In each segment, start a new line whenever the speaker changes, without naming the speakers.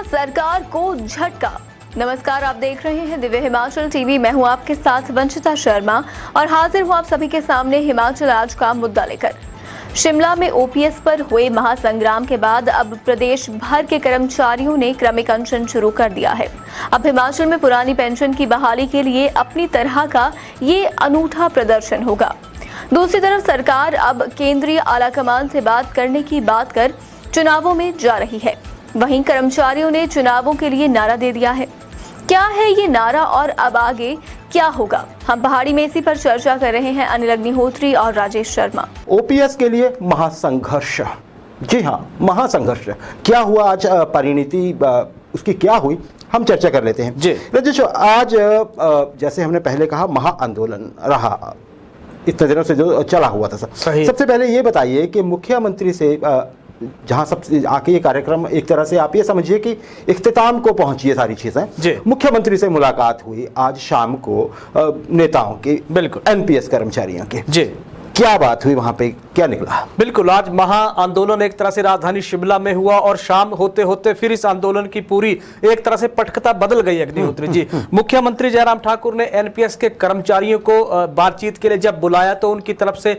सरकार को झटका। नमस्कार, आप देख रहे हैं दिव्य हिमाचल टीवी। मैं हूं आपके साथ वंशिता शर्मा और हाजिर हूं आप सभी के सामने हिमाचल आज का मुद्दा लेकर। शिमला में ओपीएस पर हुए महासंग्राम के बाद अब प्रदेश भर के कर्मचारियों ने क्रमिक अनशन शुरू कर दिया है। अब हिमाचल में पुरानी पेंशन की बहाली के लिए अपनी तरह का ये अनूठा प्रदर्शन होगा। दूसरी तरफ सरकार अब केंद्रीय आलाकमान से बात करने की बात कर चुनावों में जा रही है। वहीं कर्मचारियों ने चुनावों के लिए नारा दे दिया है। क्या है ये नारा और अब आगे क्या होगा, हम पहाड़ी में इसी पर चर्चा कर रहे हैं अनिल अग्निहोत्री और राजेश शर्मा।
ओपीएस के लिए महासंघर्ष, जी हाँ, महासंघर्ष क्या हुआ आज, परिणति उसकी क्या हुई, हम चर्चा कर लेते हैं। जी राजेश, आज जैसे हमने पहले कहा महाआंदोलन रहा, इतने दिनों से जो चला हुआ था। सबसे पहले ये बताइए कि मुख्यमंत्री से जहां सब आके ये कार्यक्रम एक तरह से आप ये समझिए कि इख्तिताम को पहुंची है सारी चीजें। मुख्यमंत्री से मुलाकात हुई आज शाम को नेताओं की, बिल्कुल एनपीएस कर्मचारियों की। जी, क्या बात हुई वहां पे, क्या निकला?
बिल्कुल, आज महाआंदोलन एक तरह से राजधानी शिमला में हुआ और शाम होते होते फिर इस आंदोलन की पूरी एक तरह से पटकथा बदल गई। अग्निहोत्री जी, मुख्यमंत्री जयराम ठाकुर ने एनपीएस के कर्मचारियों को बातचीत के लिए जब बुलाया तो उनकी तरफ से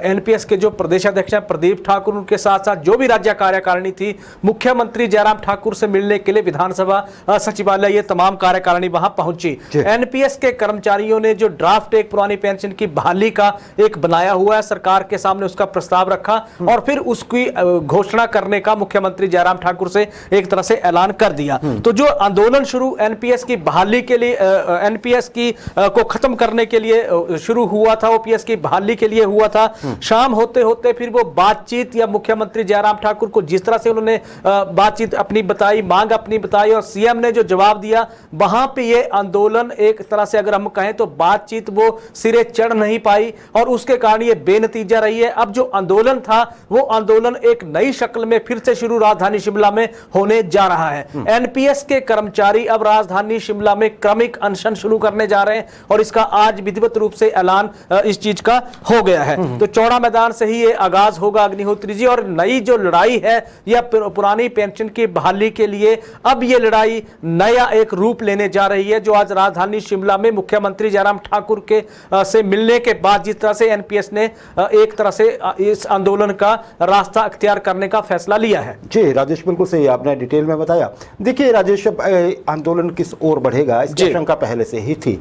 एनपीएस के जो प्रदेशाध्यक्ष हैं प्रदीप ठाकुर, उनके साथ साथ जो भी राज्य कार्यकारिणी थी, मुख्यमंत्री जयराम ठाकुर से मिलने के लिए विधानसभा सचिवालय, ये तमाम कार्यकारिणी वहां पहुंची। एनपीएस के कर्मचारियों ने जो ड्राफ्ट एक पुरानी पेंशन की बहाली का एक बनाया हुआ है, सरकार के सामने उसका प्रस्ताव रखा और फिर उसकी घोषणा करने का मुख्यमंत्री जयराम ठाकुर से एक तरह से ऐलान कर दिया। तो जो आंदोलन शुरू एनपीएस की बहाली के लिए, एनपीएस की को खत्म करने के लिए शुरू हुआ था, ओपीएस की बहाली के लिए हुआ था, शाम होते होते फिर वो बातचीत या मुख्यमंत्री जयराम ठाकुर को जिस तरह से उन्होंने बातचीत अपनी बताई, मांग अपनी बताई और सीएम ने जो जवाब दिया, वहां पे ये आंदोलन एक तरह से अगर हम कहें तो बातचीत वो सिरे चढ़ नहीं पाई और उसके कारण ये बेनतीजा रही है। अब जो आंदोलन था वो आंदोलन एक नई शक्ल में फिर से शुरू राजधानी शिमला में होने जा रहा है। एनपीएस के कर्मचारी अब राजधानी शिमला में क्रमिक अनशन शुरू करने जा रहे हैं और इसका आज विधिवत रूप से ऐलान इस चीज का हो गया है। तो चौड़ा मैदान से ही ये आगाज होगा अग्निहोत्री जी, और नई जो लड़ाई है या पुरानी पेंशन की बहाली के लिए अब ये लड़ाई नया एक रूप लेने जा रही है, जो आज राजधानी शिमला में मुख्यमंत्री जयराम ठाकुर के से मिलने के बाद जिस तरह से एनपीएस ने एक तरह से इस आंदोलन का रास्ता अख्तियार करने का फैसला लिया है।
जी राजेश, बिल्कुल सही आपने डिटेल में बताया। देखिए राजेश, आंदोलन किस ओर बढ़ेगा इसकी आशंका पहले से ही थी,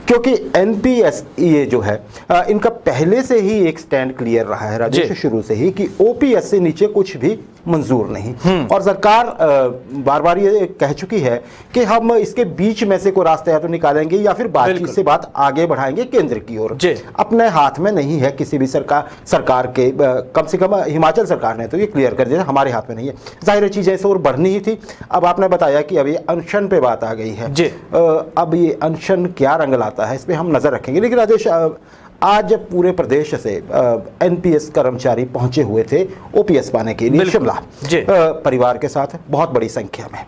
क्योंकि एनपीएस ये जो है इनका पहले से ही एक स्टैंड क्लियर रहा है राजेश, शुरू से ही, कि ओपीएस से नीचे कुछ भी मंजूर नहीं। और सरकार बार बार ये कह चुकी है कि हम इसके बीच में से कोई रास्ता या तो निकालेंगे या फिर बातचीत से बात आगे बढ़ाएंगे केंद्र की ओर। अपने हाथ में नहीं है किसी भी सरकार के, कम से कम हिमाचल सरकार ने तो ये क्लियर कर दिया, हमारे हाथ में नहीं है। जाहिर चीज ऐसे और बढ़नी ही थी। अब आपने बताया कि अब ये अनशन पे बात आ गई है। अब ये अनशन क्या रंग लाता है इस पे हम नजर रखेंगे। लेकिन राजेश, आज पूरे प्रदेश से एनपीएस कर्मचारी पहुंचे हुए थे ओपीएस पाने के लिए शिमला परिवार के साथ, बहुत बड़ी संख्या में।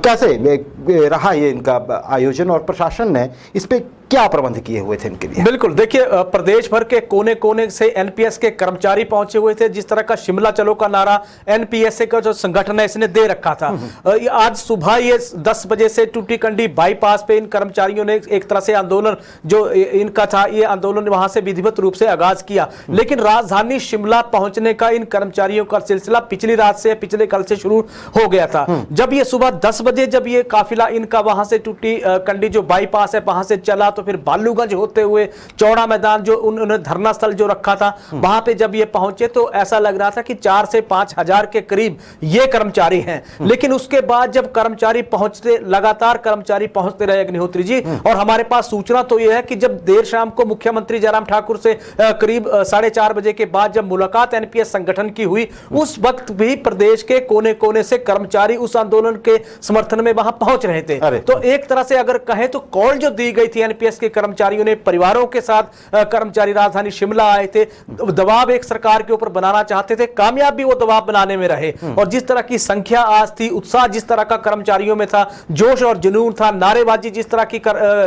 कैसे रहा ये इनका आयोजन और प्रशासन ने इस पे क्या प्रबंध किए हुए थे इनके लिए?
बिल्कुल, देखिए प्रदेश भर के कोने कोने से एनपीएस के कर्मचारी पहुंचे हुए थे। जिस तरह का शिमला चलो का नारा एनपीएस का जो संगठन है इसने दे रखा था, आज सुबह ये 10 बजे से टूटीकंडी बाईपास पे इन कर्मचारियों ने एक तरह से आंदोलन जो इनका था, ये आंदोलन वहां से विधिवत रूप से आगाज किया। लेकिन राजधानी शिमला पहुंचने का इन कर्मचारियों का सिलसिला पिछली रात से, पिछले कल से शुरू हो गया था। जब ये सुबह 10 बजे जब ये काफिला इनका वहां से टूटीकंडी जो बाईपास है वहां से चला, तो फिर बालूगंज होते हुए चौड़ा मैदान जो उन्होंने धरना स्थल जो रखा था वहां पे जब ये पहुंचे तो ऐसा लग रहा था कि 4 से 5 हजार के करीब ये कर्मचारी हैं। लेकिन उसके बाद जब कर्मचारी पहुंचते, लगातार कर्मचारी पहुंचते रहे अग्निहोत्री जी, और हमारे पास सूचना तो यह है कि जब देर शाम को मुख्यमंत्री जयराम ठाकुर से करीब 4:30 बजे के बाद जब मुलाकात एनपीएस संगठन की हुई, उस वक्त भी प्रदेश के कोने कोने से कर्मचारी उस आंदोलन के समर्थन में वहां पहुंच रहे थे। तो एक तरह से अगर कहें तो कॉल जो दी गई थी एनपीएस एनपीएस के कर्मचारियों ने परिवारों के साथ कर्मचारी राजधानी शिमला आए थे, दबाव एक सरकार के ऊपर बनाना चाहते थे, कामयाब भी वो दबाव बनाने में रहे। और जिस तरह की संख्या आज थी, उत्साह जिस तरह का कर्मचारियों में था, जोश और जुनून था, नारेबाजी जिस तरह की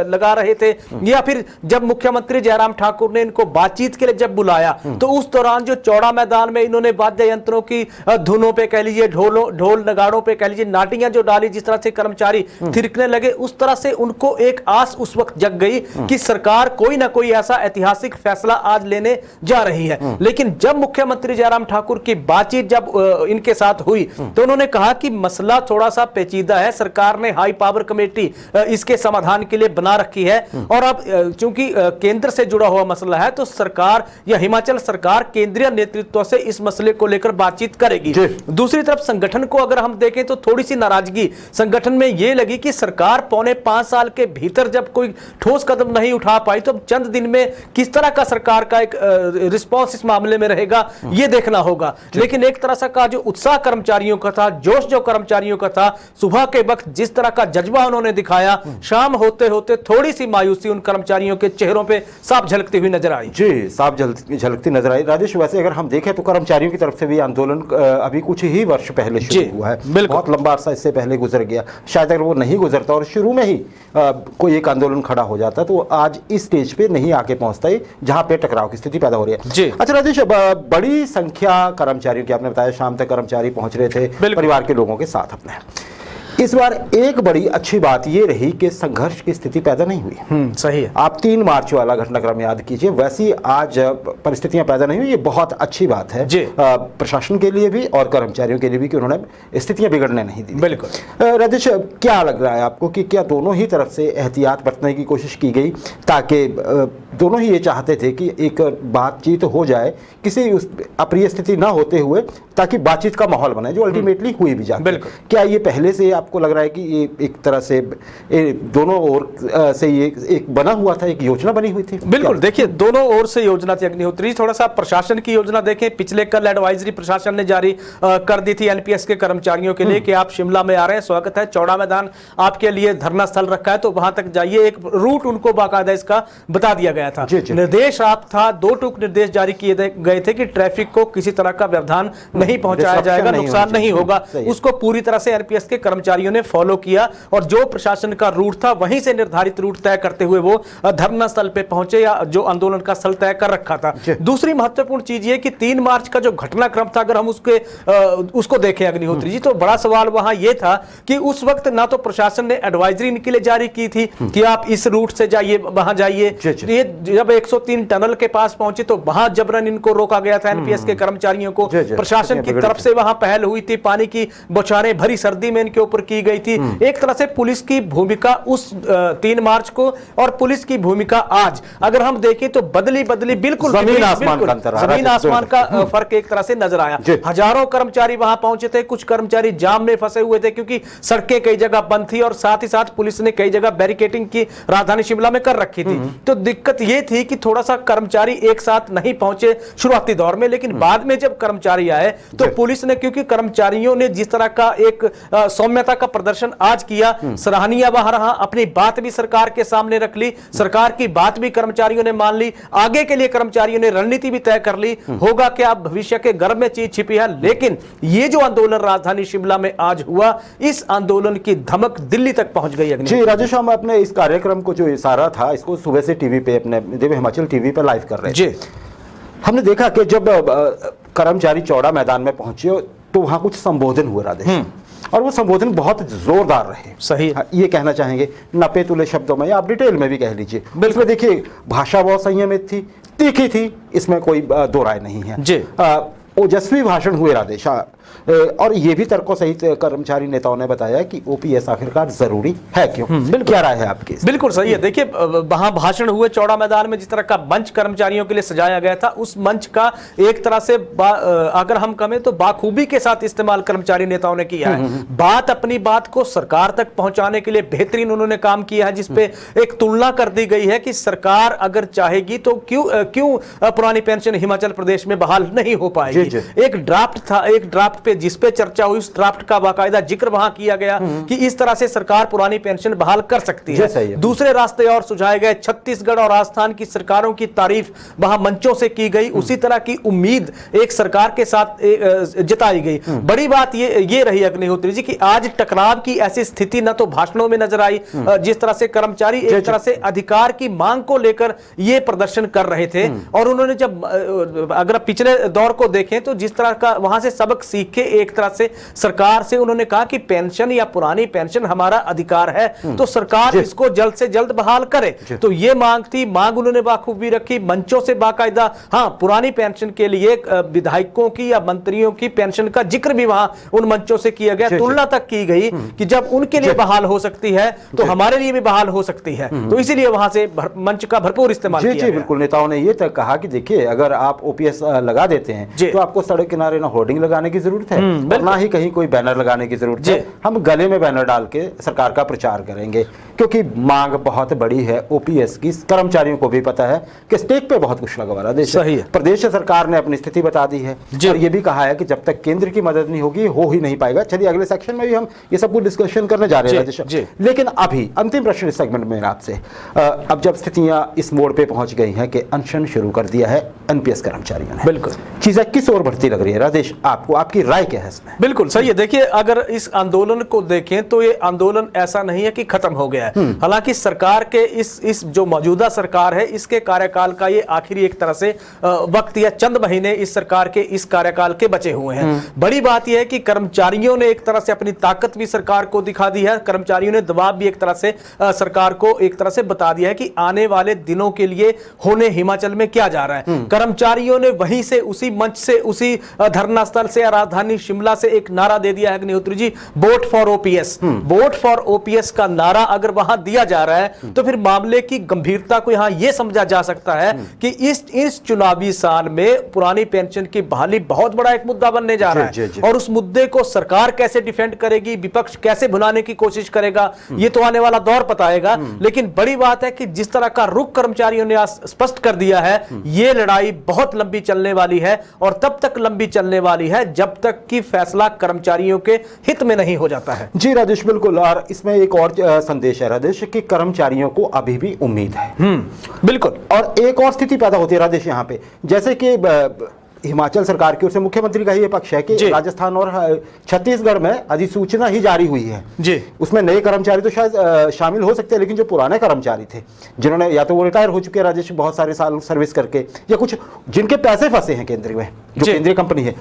लगा रहे थे, या फिर जब मुख्यमंत्री जयराम ठाकुर ने इनको बातचीत के लिए जब बुलाया तो उस दौरान जो चौड़ा मैदान में इन्होंने वाद्य यंत्रों की धुनों पे कह लीजिए, ढोल नगाड़ों पे कह लीजिए, नाटियां जो डाली, जिस तरह से कर्मचारी थिरकने लगे, उस तरह से उनको एक आस उस वक्त जग गई कि सरकार कोई ना कोई ऐसा ऐतिहासिक फैसला आज लेने जा रही है। लेकिन जब मुख्यमंत्री जयराम ठाकुर की बातचीत जब इनके साथ हुई तो उन्होंने कहा कि मसला थोड़ा सा पेचीदा है, सरकार ने हाई पावर कमेटी इसके समाधान के लिए बना रखी है, और अब चूंकि केंद्र से जुड़ा हुआ मसला है तो सरकार या हिमाचल सरकार केंद्रीय नेतृत्व से इस मसले को लेकर बातचीत करेगी। दूसरी तरफ संगठन को अगर हम देखें तो थोड़ी सी नाराजगी संगठन में यह लगी कि सरकार पौने 5 साल के भीतर जब कोई ठोस कदम नहीं उठा पाई तो चंद दिन में किस तरह का सरकार का एक रिस्पांस इस मामले में रहेगा, यह देखना होगा। लेकिन एक तरह से का जो उत्साह कर्मचारियों का था, जोश जो कर्मचारियों का था, सुबह के वक्त जिस तरह का जज्बा उन्होंने दिखाया, शाम होते होते थोड़ी सी मायूसी उन कर्मचारियों के चेहरों पे साफ झलकती हुई नजर आई।
जी, साफ झलकती नजर आई। राजेश, वैसे अगर हम देखें तो कर्मचारियों की तरफ से भी आंदोलन अभी कुछ ही वर्ष पहले शुरू हुआ है, बहुत लंबा अरसा इससे पहले गुजर गया। शायद अगर वो नहीं गुजरता और शुरू में ही कोई एक आंदोलन खड़ा हो जाता तो आज इस स्टेज पे नहीं आके पहुंचता है जहां पे टकराव की स्थिति पैदा हो रही है। अच्छा राजेश, बड़ी संख्या कर्मचारियों की आपने बताया, शाम तक कर्मचारी पहुंच रहे थे परिवार के लोगों के साथ अपने। इस बार एक बड़ी अच्छी बात यह रही कि संघर्ष की स्थिति पैदा नहीं हुई।
सही है।
आप 3 मार्च वाला घटनाक्रम याद कीजिए, वैसी आज परिस्थितियां पैदा नहीं हुई। ये बहुत अच्छी बात है प्रशासन के लिए भी और कर्मचारियों के लिए भी कि उन्होंने स्थितियां बिगड़ने नहीं दी।
बिल्कुल।
राजेश, क्या लग रहा है आपको कि क्या दोनों ही तरफ से एहतियात बरतने की कोशिश की गई, ताकि दोनों ही ये चाहते थे कि एक बातचीत हो जाए किसी अप्रिय स्थिति ना होते हुए, ताकि बातचीत का माहौल बने जो अल्टीमेटली हुई भी जाए? क्या ये पहले से आपको लग रहा है कि ये एक तरह से दोनों ओर से ये एक बना हुआ था, एक योजना बनी हुई थी?
बिल्कुल, देखिए दोनों ओर से योजना थी अग्निहोत्री। थोड़ा सा प्रशासन की योजना देखें, पिछले कल एडवाइजरी प्रशासन ने जारी कर दी थी एनपीएस के कर्मचारियों के लिए कि आप शिमला में आ रहे हैं, स्वागत है, चौड़ा मैदान आपके लिए धरना स्थल रखा है, तो वहां तक जाइए। एक रूट उनको बाकायदा इसका बता दिया गया था। निर्देश आप था, 2 टूक निर्देश जारी किए गए थे कि ट्रैफिक को किसी तरह का व्यवधान नहीं पहुंचाया जाएगा, नुकसान नहीं होगा। उसको पूरी तरह से एनपीएस के कर्मचारियों ने फॉलो किया और जो प्रशासन का रूट था वहीं से निर्धारित रूट तय करते हुए वो धरना स्थल पे पहुंचे, या जो आंदोलन का स्थल तय कर रखा था। दूसरी महत्वपूर्ण चीज ये कि 3 मार्च का जो घटनाक्रम था, अगर हम उसको देखें अग्निहोत्री जी, तो बड़ा सवाल वहां यह था कि उस वक्त ना तो प्रशासन ने एडवाइजरी इनके लिए जारी की थी कि आप इस रूट से जाइए, वहां जाइए। ये जब 103 टनल के पास पहुंचे तो वहां जबरन इनको रोका गया था एनपीएस के कर्मचारियों को। प्रशासन की तरफ से वहां पहल हुई थी, पानी की बौछारें भरी सर्दी में इनके ऊपर की गई थी। एक तरह से पुलिस की भूमिका उस 3 मार्च को और पुलिस की भूमिका आज अगर हम देखें तो बदली बिल्कुल
जमीन आसमान
का फर्क एक तरह से नजर आया। हजारों कर्मचारी वहां पहुंचे थे, कुछ कर्मचारी जाम में फंसे हुए थे क्योंकि सड़कें कई जगह बंद थी और साथ ही साथ पुलिस ने कई जगह बैरिकेडिंग की राजधानी शिमला में कर रखी थी। तो दिक्कत यह थी कि थोड़ा सा कर्मचारी एक साथ नहीं पहुंचे शुरुआती दौर में, लेकिन बाद में जब कर्मचारी आए तो पुलिस ने, क्योंकि कर्मचारियों ने जिस तरह का एक सौम्यता का प्रदर्शन आज किया, सराहनीय वहां रहा, अपनी बात भी सरकार के सामने रख ली, सरकार की बात भी कर्मचारियों ने मान ली, आगे के लिए कर्मचारियों ने रणनीति भी तय कर ली। होगा क्या, भविष्य के गर्भ में चीज छिपी है। लेकिन ये जो आंदोलन राजधानी शिमला में आज हुआ, इस आंदोलन की धमक दिल्ली तक पहुंच गई।
जी राजेश, हम अपने इस कार्यक्रम को जो इशारा था, इसको सुबह से टीवी पे, अपने दिव्य हिमाचल टीवी पे लाइव कर रहे थे। हमने देखा कि जब कर्मचारी चौड़ा मैदान में पहुंचे तो वहां कुछ संबोधन हुए राजेश, और वो संबोधन बहुत जोरदार रहे।
सही, ये
कहना चाहेंगे नपे तुले शब्दों में, या आप डिटेल में भी कह लीजिए। बिल्कुल, देखिए भाषा बहुत संयमित थी, तीखी थी, इसमें कोई दो राय नहीं है जी। ओजस्वी भाषण हुए राजेश, और ये भी तर्कों सहित कर्मचारी नेताओं ने बताया कि ओपीएस आखिरकार जरूरी है क्यों। क्या राय है आपकी?
बिल्कुल सही है। देखिए वहां भाषण हुए चौड़ा मैदान में, जिस तरह का मंच कर्मचारियों के लिए सजाया गया था, उस मंच का एक तरह से अगर हम कहें तो बाखूबी के साथ इस्तेमाल कर्मचारी नेताओं ने किया है। अपनी बात को सरकार तक पहुंचाने के लिए बेहतरीन उन्होंने काम किया है, जिसपे एक तुलना कर दी गई है कि सरकार अगर चाहेगी तो क्यों पुरानी पेंशन हिमाचल प्रदेश में बहाल नहीं हो पाएगी।
जी।
एक ड्राफ्ट था, एक ड्राफ्ट पे जिस पे चर्चा हुई, उस ड्राफ्ट का बाकायदा जिक्र वहां किया गया कि इस तरह से सरकार पुरानी पेंशन बहाल कर सकती
जी, सही
है।
है।
दूसरे रास्ते और सुझाए गए, छत्तीसगढ़ और राजस्थान की सरकारों की तारीफ वहां मंचों से की गई, उसी तरह की उम्मीद एक सरकार के साथ जताई गई। बड़ी बात ये रही अग्निहोत्री जी कि आज टकराव की ऐसी स्थिति न तो भाषणों में नजर आई, जिस तरह से कर्मचारी एक तरह से अधिकार की मांग को लेकर ये प्रदर्शन कर रहे थे, और उन्होंने जब अगर पिछले दौर को देखें तो जिस तरह का वहां से सबक सीख के एक तरह से सरकार से उन्होंने कहा कि पेंशन या पुरानी पेंशन हमारा अधिकार है, तो सरकार इसको जल्द से जल्द बहाल करे। तो ये मांग थी, मांग उन्होंने बाखूबी रखी, मंचों से बाकायदा हाँ पुरानी पेंशन के लिए विधायकों की या मंत्रियों की पेंशन का जिक्र भी वहां उन मंचों से किया गया, तुलना तक की गई कि जब उनके लिए बहाल हो सकती है तो हमारे लिए भी बहाल हो सकती है। तो इसीलिए वहां से मंच का भरपूर इस्तेमाल किया गया।
बिल्कुल, नेताओं ने ये तक कहा कि देखिए अगर आप ओपीएस लगा देते हैं तो आपको सड़क किनारे ना होर्डिंग लगाने की जरूरत है और ना ही कहीं कोई बैनर लगाने की जरूरत है। हम गले में बैनर डाल के सरकार का प्रचार करेंगे, क्योंकि मांग बहुत बड़ी है ओपीएस की। कर्मचारियों को भी पता है कि स्टेक पे बहुत कुछ लगा हुआ है।
सही है।
प्रदेश सरकार ने अपनी स्थिति बता दी है और ये भी कहा है कि जब तक केंद्र की मदद नहीं होगी हो ही नहीं पाएगा। चलिए अगले सेक्शन में भी हम ये सब कुछ डिस्कशन करने जा रहे हैं, लेकिन अभी अंतिम प्रश्न इस सेगमेंट में आपसे, अब जब स्थितियां इस मोड़ पे पहुंच गई हैं कि अनशन शुरू कर दिया है एनपीएस कर्मचारियों ने,
बिल्कुल
चीजें किस ओर बढ़ती लग रही है राजेश, आपको आपकी राय क्या है इसमें?
बिल्कुल सही है। देखिए अगर इस आंदोलन को देखें तो ये आंदोलन ऐसा नहीं है कि खत्म हो गया है। हालांकि सरकार के इस जो मौजूदा सरकार है इसके कार्यकाल का ये आखिरी एक तरह से वक्त या चंद महीने इस सरकार के इस कार्यकाल के बचे हुए हैं। बड़ी बात यह है कि कर्मचारियों ने एक तरह से अपनी ताकत भी सरकार को दिखा दी है, कर्मचारियों ने दबाव भी एक तरह से सरकार को एक तरह से बता दिया है कि आने वाले दिनों के लिए होने हिमाचल में क्या जा रहा है। कर्मचारियों ने वहीं से उसी मंच से उसी धरना स्थल से राजधानी शिमला से एक नारा दे दिया है Agnihotri ji, vote for OPS. Vote for OPS का नारा अगर वहां दिया जा रहा है तो फिर मामले की गंभीरता को यहां यह समझा जा सकता है कि इस चुनावी साल में पुरानी पेंशन की बहाली बहुत बड़ा एक मुद्दा बनने जा रहा है। और उस मुद्दे को सरकार कैसे डिफेंड करेगी, विपक्ष कैसे भुनाने की कोशिश करेगा, यह तो आने वाला दौर बताएगा। लेकिन बड़ी बात है कि जिस तरह का रुख कर्मचारियों ने आज स्पष्ट कर दिया है, यह लड़ाई बहुत लंबी चलने वाली है और तब तक लंबी चलने वाली है जब तक कि फैसला कर्मचारियों के हित में नहीं हो जाता है।
जी राजेश, बिल्कुल। और इसमें एक और संदेश है राजेश कि कर्मचारियों को अभी भी उम्मीद है।
बिल्कुल।
और एक और स्थिति पैदा होती है राजेश यहाँ पे, जैसे कि हिमाचल सरकार की ओर से मुख्यमंत्री का ये पक्ष है कि राजस्थान और छत्तीसगढ़ में अधिसूचना ही जारी हुई है जी, उसमें नए कर्मचारी तो शायद शामिल हो सकते हैं, लेकिन जो पुराने कर्मचारी थे जिन्होंने या तो वो रिटायर हो चुके हैं राजेश बहुत सारे साल सर्विस करके, या कुछ जिनके पैसे फंसे हैं केंद्र में, जो केंद्रीय कंपनी है,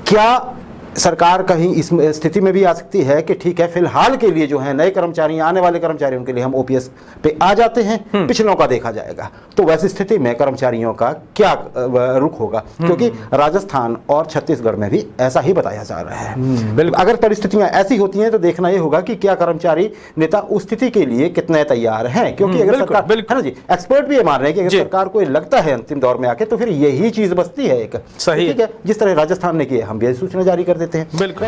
क्या सरकार कहीं इस स्थिति में भी आ सकती है कि ठीक है फिलहाल के लिए जो है नए कर्मचारी, आने वाले कर्मचारियों के लिए हम ओपीएस पे आ जाते हैं, पिछलों का देखा जाएगा। तो वैसी स्थिति में कर्मचारियों का क्या रुख होगा, क्योंकि राजस्थान और छत्तीसगढ़ में भी ऐसा ही बताया जा रहा है। अगर परिस्थितियां ऐसी होती हैं तो देखना यह होगा कि क्या कर्मचारी नेता उस स्थिति के लिए कितने तैयार हैं, क्योंकि अगर सरकार, है ना जी, एक्सपर्ट भी ये मान रहे हैं कि अगर सरकार को लगता है अंतिम दौर में आके तो फिर यही चीज बचती है एक, ठीक है, जिस तरह राजस्थान ने किया हम भी सूचना जारी कर देते हैं।
बिल्कुल।